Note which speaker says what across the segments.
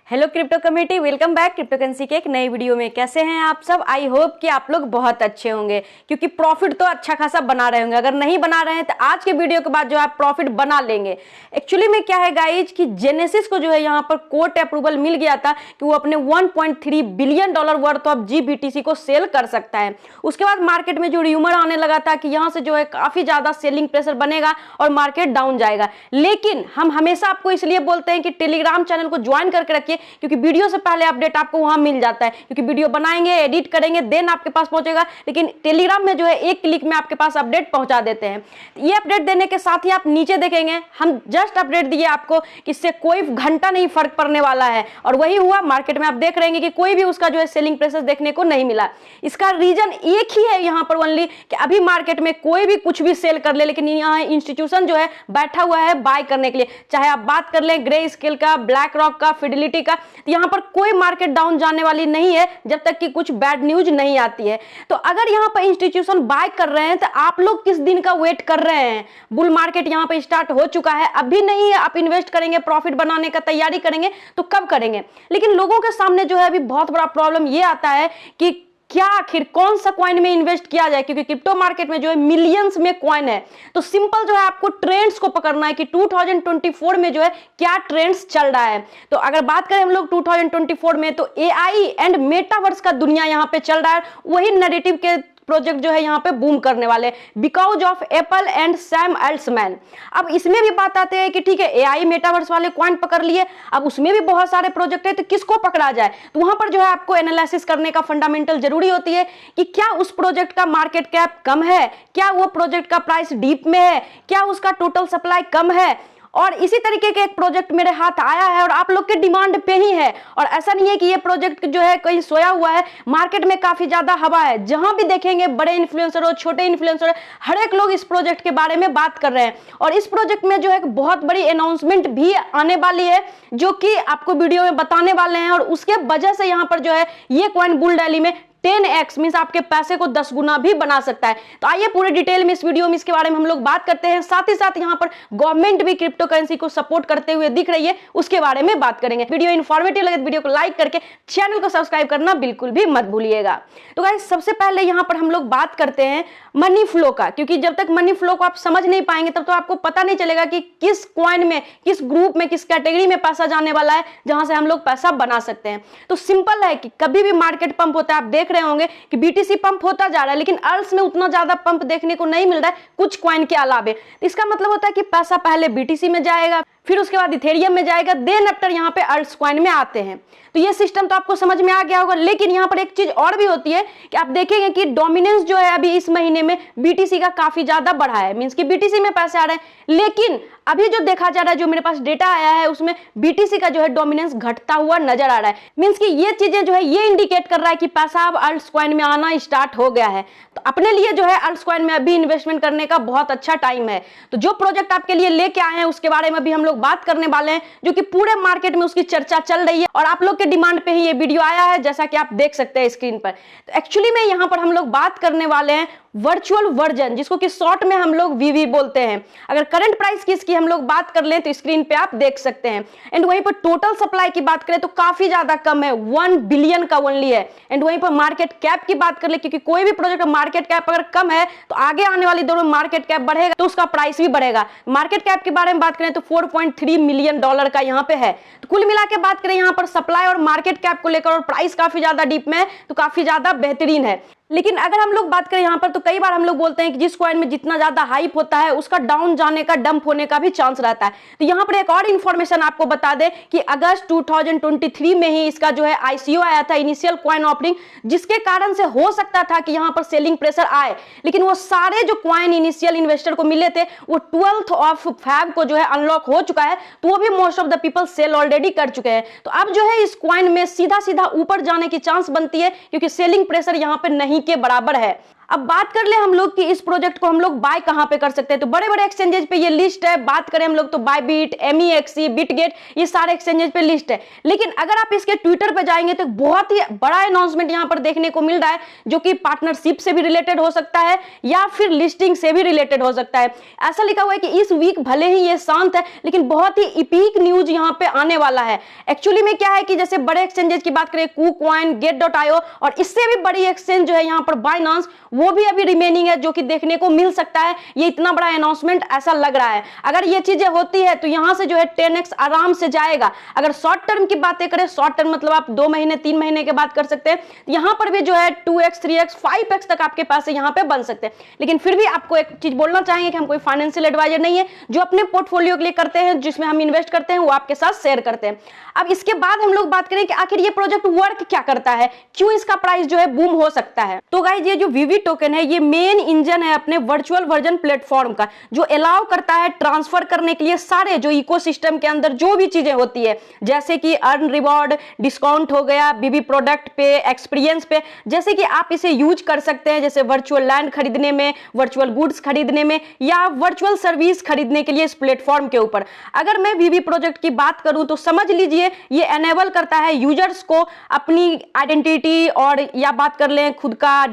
Speaker 1: Hello crypto community, welcome back crypto currency के एक नई वीडियो में। कैसे हैं आप सब? आई होप कि आप लोग बहुत अच्छे होंगे, क्योंकि प्रॉफिट तो अच्छा खासा बना रहे होंगे। अगर नहीं बना रहे हैं तो आज के वीडियो के बाद जो आप प्रॉफिट बना लेंगे। एक्चुअली में क्या है गाइज कि जेनेसिस को जो है यहाँ पर कोर्ट अप्रूवल मिल गया था कि वो अपने 1.3 billion dollar worth of GBTC को सेल कर सकता है। उसके बाद मार्केट में जो र्यूमर आने लगा था कि यहाँ से जो है काफी ज्यादा सेलिंग प्रेशर बनेगा और मार्केट डाउन जाएगा। लेकिन हम हमेशा आपको इसलिए बोलते हैं कि टेलीग्राम चैनल को ज्वाइन करके रखिए, क्योंकि वीडियो से पहले अपडेट आपको वहां मिल जाता है। क्योंकि वीडियो बनाएंगे, एडिट करेंगे, देन आपके पास पहुंचेगा, लेकिन टेलीग्राम में जो है एक क्लिक में आपके पास अपडेट पहुंचा देते हैं। ये अपडेट देने के साथ ही आप नीचे देखेंगे हम जस्ट अपडेट दिए आपको कि इससे कोई घंटा नहीं फर्क पड़ने वाला है, और वही हुआ। मार्केट में आप देख रहे हैं कि कोई भी उसका जो है सेलिंग प्रेशर देखने को नहीं मिला। इसका रीजन एक ही है यहाँ पर ओनली, कि अभी मार्केट में कोई भी कुछ भी सेल कर ले, लेकिन यहाँ इंस्टीट्यूशन जो है बैठा हुआ है बाय करने के लिए। चाहे आप बात कर लें ग्रे स्केल का, ब्लैक रॉक का, फिडेलिटी का, यहाँ पर कोई मार्केट डाउन जाने वाली नहीं है जब तक कि कुछ बैड न्यूज नहीं आती है। तो अगर यहाँ पर इंस्टीट्यूशन बाय कर रहे हैं तो आप लोग किस दिन का वेट कर रहे हैं? बुल मार्केट यहाँ पर स्टार्ट हो चुका है, अभी नहीं है। आप इन्वेस्ट करेंगे, प्रॉफिट बनाने का तैयारी करेंगे तो कब करेंगे? लेकिन लोगों के सामने जो है अभी बहुत बड़ा प्रॉब्लम ये आता है कि क्या आखिर कौन सा कॉइन में इन्वेस्ट किया जाए, क्योंकि क्रिप्टो मार्केट में जो है मिलियंस में कॉइन है। तो सिंपल जो है आपको ट्रेंड्स को पकड़ना है कि 2024 में जो है क्या ट्रेंड्स चल रहा है। तो अगर बात करें हम लोग 2024 में, तो AI एंड मेटावर्स का दुनिया यहाँ पे चल रहा है। वही नैरेटिव के प्रोजेक्ट जो है यहाँ पे बूम करने वाले, because of Apple and Sam Altman. अब इसमें भी बात आते हैं कि ठीक है AI मेटावर्स वाले कॉइन पकड़ लिए, अब उसमें भी बहुत सारे प्रोजेक्ट है, तो किसको पकड़ा जाए? तो वहां पर जो है आपको एनालिसिस करने का फंडामेंटल जरूरी होती है कि क्या उस प्रोजेक्ट का मार्केट कैप कम है, क्या वो प्रोजेक्ट का प्राइस डीप में है, क्या उसका टोटल सप्लाई कम है। और इसी तरीके के एक प्रोजेक्ट मेरे हाथ आया है और आप लोग के डिमांड पे ही है। और ऐसा नहीं है कि ये प्रोजेक्ट जो है कहीं सोया हुआ है, मार्केट में काफी ज्यादा हवा है। जहां भी देखेंगे बड़े इन्फ्लुएंसर हो, छोटे इन्फ्लुएंसर, हर एक लोग इस प्रोजेक्ट के बारे में बात कर रहे हैं। और इस प्रोजेक्ट में जो है बहुत बड़ी अनाउंसमेंट भी आने वाली है, जो कि आपको वीडियो में बताने वाले हैं। और उसके वजह से यहाँ पर जो है ये कॉइन बुल रैली में 10x मींस आपके पैसे को 10 गुना भी बना सकता है। तो आइए पूरे डिटेल में इस वीडियो में इसके बारे में हम लोग बात करते हैं। साथ ही साथ यहाँ पर गवर्नमेंट भी क्रिप्टो करेंसी को सपोर्ट करते हुए दिख रही है, उसके बारे में बात करेंगे। वीडियो इन्फॉर्मेटिव लगे तो वीडियो को लाइक करके चैनल को सब्सक्राइब करना बिल्कुल भी मत भूलिएगा। तो गाइस सबसे पहले यहाँ पर हम लोग बात करते हैं मनी फ्लो का, क्योंकि जब तक मनी फ्लो को आप समझ नहीं पाएंगे तब तो आपको पता नहीं चलेगा कि किस कॉइन में, किस ग्रुप में, किस कैटेगरी में पैसा जाने वाला है जहां से हम लोग पैसा बना सकते हैं। तो सिंपल है कि कभी भी मार्केट पंप होता है, आप देख रहे होंगे कि BTC पंप होता जा रहा है, लेकिन अल्ट्स में उतना ज्यादा पंप देखने को नहीं मिल रहा है कुछ कॉइन के अलावे। इसका मतलब होता है कि पैसा पहले BTC में जाएगा, फिर उसके बाद इथेरियम में जाएगा, देन आफ्टर यहाँ पे अल्ट्स कॉइन में आते हैं। तो ये सिस्टम तो आपको समझ में आ गया होगा। लेकिन यहाँ पर एक चीज और भी होती है कि आप देखेंगे कि डोमिनेंस जो है अभी इस महीने में BTC का काफी ज्यादा बढ़ा है, मींस कि BTC में पैसे आ रहे हैं। लेकिन अभी जो देखा जा रहा है, जो मेरे पास डेटा आया है, उसमें BTC का जो है डोमिनेंस घटता हुआ नजर आ रहा है। मींस कि ये चीजें जो है ये इंडिकेट कर रहा है कि पैसा अब अल्ट्स कॉइन में आना स्टार्ट हो गया है। तो अपने लिए जो है अल्ट्स कॉइन में अभी इन्वेस्टमेंट करने का बहुत अच्छा टाइम है। तो जो प्रोजेक्ट आपके लिए लेके आए हैं उसके बारे में भी हम लोग बात करने वाले हैं, जो कि पूरे मार्केट में उसकी चर्चा चल रही है और आप लोग के डिमांड पे ही ये वीडियो आया है, जैसा कि आप देख सकते हैं स्क्रीन पर। तो एक्चुअली में यहाँ पर हम लोग बात करने वाले हैं वर्चुअल वर्जन, जिसको कि शॉर्ट में हम लोग VV बोलते हैं। अगर करंट प्राइस की इसकी हम लोग बात कर लें तो स्क्रीन पे आप देख सकते हैं। एंड वहीं पर टोटल सप्लाई की बात करें तो काफी ज्यादा कम है, 1 बिलियन का ओनली है। एंड वहीं पर मार्केट कैप की बात कर ले, क्योंकि कोई भी प्रोजेक्ट का मार्केट कैप अगर कम है तो आगे आने वाली दौर में मार्केट कैप बढ़ेगा तो उसका प्राइस भी बढ़ेगा। मार्केट कैप के बारे में बात करें तो 4.3 मिलियन डॉलर का यहाँ पे है। तो कुल मिला के बात करें यहाँ पर सप्लाई और मार्केट कैप को लेकर, और प्राइस काफी ज्यादा डीप में है तो काफी ज्यादा बेहतरीन है। लेकिन अगर हम लोग बात करें यहाँ पर तो कई बार हम लोग बोलते हैं कि जिस कॉइन में जितना ज्यादा हाइप होता है उसका डाउन जाने का, डंप होने का भी चांस रहता है। तो यहाँ पर एक और इन्फॉर्मेशन आपको बता दें कि अगस्त 2023 में ही इसका जो है ICO आया था, इनिशियल कॉइन ऑफरिंग, जिसके कारण से हो सकता था कि यहाँ पर सेलिंग प्रेशर आए। लेकिन वो सारे जो कॉइन इनिशियल इन्वेस्टर को मिले थे वो 12 ऑफ फेब को जो है अनलॉक हो चुका है, तो वो भी most of the people sell already कर चुके हैं। तो अब जो है इस कॉइन में सीधा सीधा ऊपर जाने की चांस बनती है, क्योंकि सेलिंग प्रेशर यहाँ पे नहीं के बराबर है। अब बात कर ले हम लोग कि इस प्रोजेक्ट को हम लोग बाय कहां पे कर सकते हैं। तो बड़े बड़े एक्सचेंजेस पे ये लिस्ट है। बात करें हम लोग तो बायबिट, MEXC, बिटगेट, ये सारे एक्सचेंजेस पे लिस्ट है। लेकिन अगर आप इसके ट्विटर पे जाएंगे तो बहुत ही बड़ा अनाउंसमेंट यहां पर देखने को मिल रहा है, जो कि पार्टनरशिप से भी रिलेटेड हो सकता है या फिर लिस्टिंग से भी रिलेटेड हो सकता है। ऐसा लिखा हुआ है कि इस वीक भले ही ये शांत है, लेकिन बहुत ही इपीक न्यूज यहां पे आने वाला है। एक्चुअली में क्या है कि जैसे बड़े एक्सचेंजेस की बात करें, KuCoin, Get.io, और इससे भी बड़ी एक्सचेंज जो है यहां पर बाइनांस, वो भी अभी रिमेनिंग है, जो कि देखने को मिल सकता है। ये इतना बड़ा अनाउंसमेंट ऐसा लग रहा है। अगर ये चीजें होती है तो यहां से जो है 10x आराम से जाएगा। अगर शॉर्ट टर्म की बातें करें, शॉर्ट टर्म मतलब आप 2 महीने 3 महीने के बाद कर सकते हैं, यहां पर भी जो है 2x 3x 5x तक आपके पास यहां पे बन सकते हैं। लेकिन फिर भी आपको एक चीज बोलना चाहेंगे कि हम कोई फाइनेंशियल एडवाइजर नहीं है। जो अपने पोर्टफोलियो के लिए करते हैं, जिसमें हम इन्वेस्ट करते हैं, वो आपके साथ शेयर करते हैं। अब इसके बाद हम लोग बात करें कि आखिर ये प्रोजेक्ट वर्क क्या करता है, क्यों इसका प्राइस जो है बूम हो सकता है। तो गाइस, ये जो VV टोकन है, ये मेन इंजन है अपने वर्चुअल वर्जन प्लेटफॉर्म का, जो अलाउ करता है ट्रांसफर करने के लिए सारे जो इकोसिस्टम के अंदर जो भी चीजें होती है, जैसे कि अर्न रिवॉर्ड, डिस्काउंट हो गया, VV प्रोडक्ट पे, एक्सपीरियंस पे, जैसे कि आप इसे यूज कर सकते हैं जैसे वर्चुअल लैंड खरीदने में, वर्चुअल गुड्स खरीदने में, या वर्चुअल सर्विस खरीदने के लिए इस प्लेटफॉर्म के ऊपर। अगर मैं VV प्रोजेक्ट की बात करूं तो समझ लीजिए ये एनेबल करता है यूजर्स को अपनी आइडेंटिटी, और या बात कर लें खुद का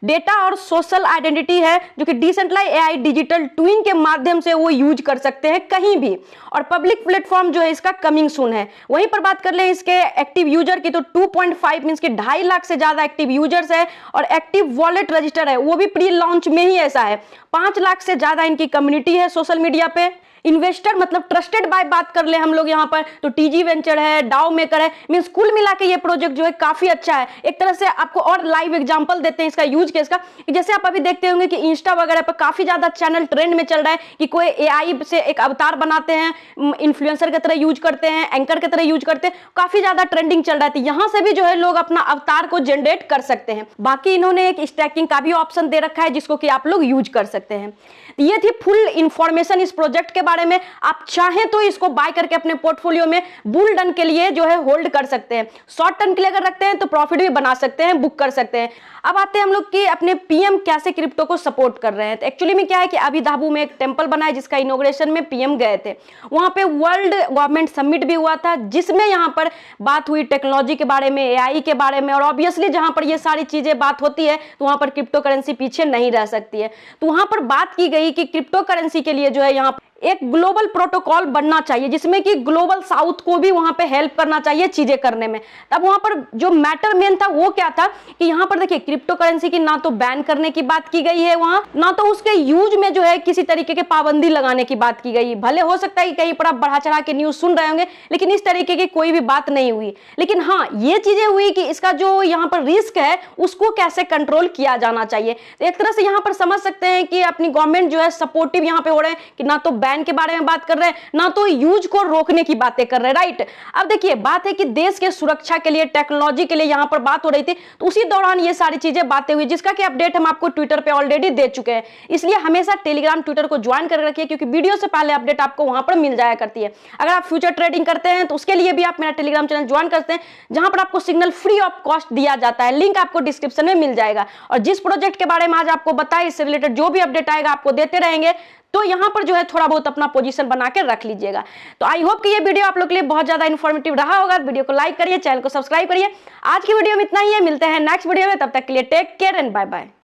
Speaker 1: डेटा और सोशल आइडेंटिटी है, जो कि डिसेंट्रलाइज AI डिजिटल ट्विन के माध्यम से वो यूज कर सकते हैं कहीं भी। और पब्लिक प्लेटफॉर्म जो है इसका कमिंग सून है। वहीं पर बात कर लें इसके एक्टिव यूजर की, तो 2.5 मींस कि 2.5 लाख से ज्यादा एक्टिव यूजर्स है, और एक्टिव वॉलेट रजिस्टर है, वो भी प्री लॉन्च में ही ऐसा है। 5 लाख से ज्यादा इनकी कम्युनिटी है सोशल मीडिया पे। इन्वेस्टर मतलब ट्रस्टेड बाय बात कर ले हम लोग यहाँ पर, तो TG वेंचर है, डाउ मेकर है, मींस कुल मिला के ये प्रोजेक्ट जो है काफी अच्छा है। एक तरह से आपको और लाइव एग्जांपल देते हैं इसका यूज केस का, कि जैसे आप अभी देखते होंगे कि इंस्टा वगैरह पर काफी ज्यादा चैनल ट्रेंड में चल रहा है कि कोई AI से एक अवतार बनाते हैं, इन्फ्लुएंसर की तरह यूज करते हैं, एंकर की तरह यूज करते हैं, काफी ज्यादा ट्रेंडिंग चल रहा है। तो यहाँ से भी जो है लोग अपना अवतार को जनरेट कर सकते हैं। बाकी इन्होंने एक स्टैकिंग का भी ऑप्शन दे रखा है, जिसको कि आप लोग यूज कर सकते हैं। ये थी फुल इंफॉर्मेशन इस प्रोजेक्ट के बारे में। आप चाहें तो इसको बाय करके अपने पोर्टफोलियो में बुल रन के लिए जो है होल्ड कर सकते हैं। शॉर्ट टर्म के लिए अगर रखते हैं तो प्रॉफिट भी बना सकते हैं, बुक कर सकते हैं। अब आते हैं हम लोग कि अपने PM कैसे क्रिप्टो को सपोर्ट कर रहे हैं। तो एक्चुअली में क्या है कि अभी धाबू में एक टेंपल बना है, जिसका इनॉग्रेशन में PM गए थे। वहां पे वर्ल्ड गवर्नमेंट समिट भी हुआ था, जिसमें यहां पर बात हुई टेक्नोलॉजी के बारे में, AI के बारे में, और ऑब्वियसली जहां पर ये सारी चीजें बात होती है तो वहां पर क्रिप्टो करेंसी पीछे नहीं रह सकती है। तो वहां पर बात की गई कि क्रिप्टो करेंसी के लिए जो है यहाँ एक ग्लोबल प्रोटोकॉल बनना चाहिए, जिसमें कि ग्लोबल साउथ को भी वहां पे हेल्प करना चाहिए चीजें करने में। तब वहां पर जो मैटर मेन था वो क्या था कि यहाँ पर देखिए क्रिप्टो करेंसी की ना तो बैन करने की बात की गई है वहां, ना तो उसके यूज में जो है किसी तरीके के पाबंदी लगाने की बात की गई। भले हो सकता है कि कहीं पर आप बढ़ा चढ़ा के न्यूज सुन रहे होंगे, लेकिन इस तरीके की कोई भी बात नहीं हुई। लेकिन हाँ, ये चीजें हुई कि इसका जो यहाँ पर रिस्क है उसको कैसे कंट्रोल किया जाना चाहिए। तो एक तरह से यहाँ पर समझ सकते हैं कि अपनी गवर्नमेंट जो है सपोर्टिव यहाँ पे हो रहे हैं, कि ना तो बैन के बारे में बात कर रहे हैं, ना तो यूज को रोकने की बातें कर रहे हैं, राइट। अब देखिए बात है कि देश के सुरक्षा के लिए, टेक्नोलॉजी के लिए यहाँ पर बात हो रही थी, तो उसी दौरान ये सारी चीजें बातें हुई, जिसका कि अपडेट हम आपको ट्विटर पे ऑलरेडी दे चुके हैं। इसलिए हमेशा टेलीग्राम ट्विटर को ज्वाइन कर रखिए, क्योंकि वीडियो से पहले अपडेट आपको वहां पर मिल जाया करती है। अगर आप फ्यूचर ट्रेडिंग करते हैं तो उसके लिए भी आप मेरा टेलीग्राम चैनल ज्वाइन करते हैं, जहां पर आपको सिग्नल फ्री ऑफ कॉस्ट दिया जाता है। लिंक आपको डिस्क्रिप्शन में मिल जाएगा। और जिस प्रोजेक्ट के बारे में आज आपको बताया, इससे रिलेटेड जो भी अपडेट आएगा आपको देते रहेंगे। तो यहां पर जो है थोड़ा बहुत अपना पोजीशन बना के रख लीजिएगा। तो आई होप कि ये वीडियो आप लोग के लिए बहुत ज्यादा इन्फॉर्मेटिव रहा होगा। वीडियो को लाइक करिए, चैनल को सब्सक्राइब करिए। आज की वीडियो में इतना ही है, मिलते हैं नेक्स्ट वीडियो में। तब तक के लिए take care and bye bye.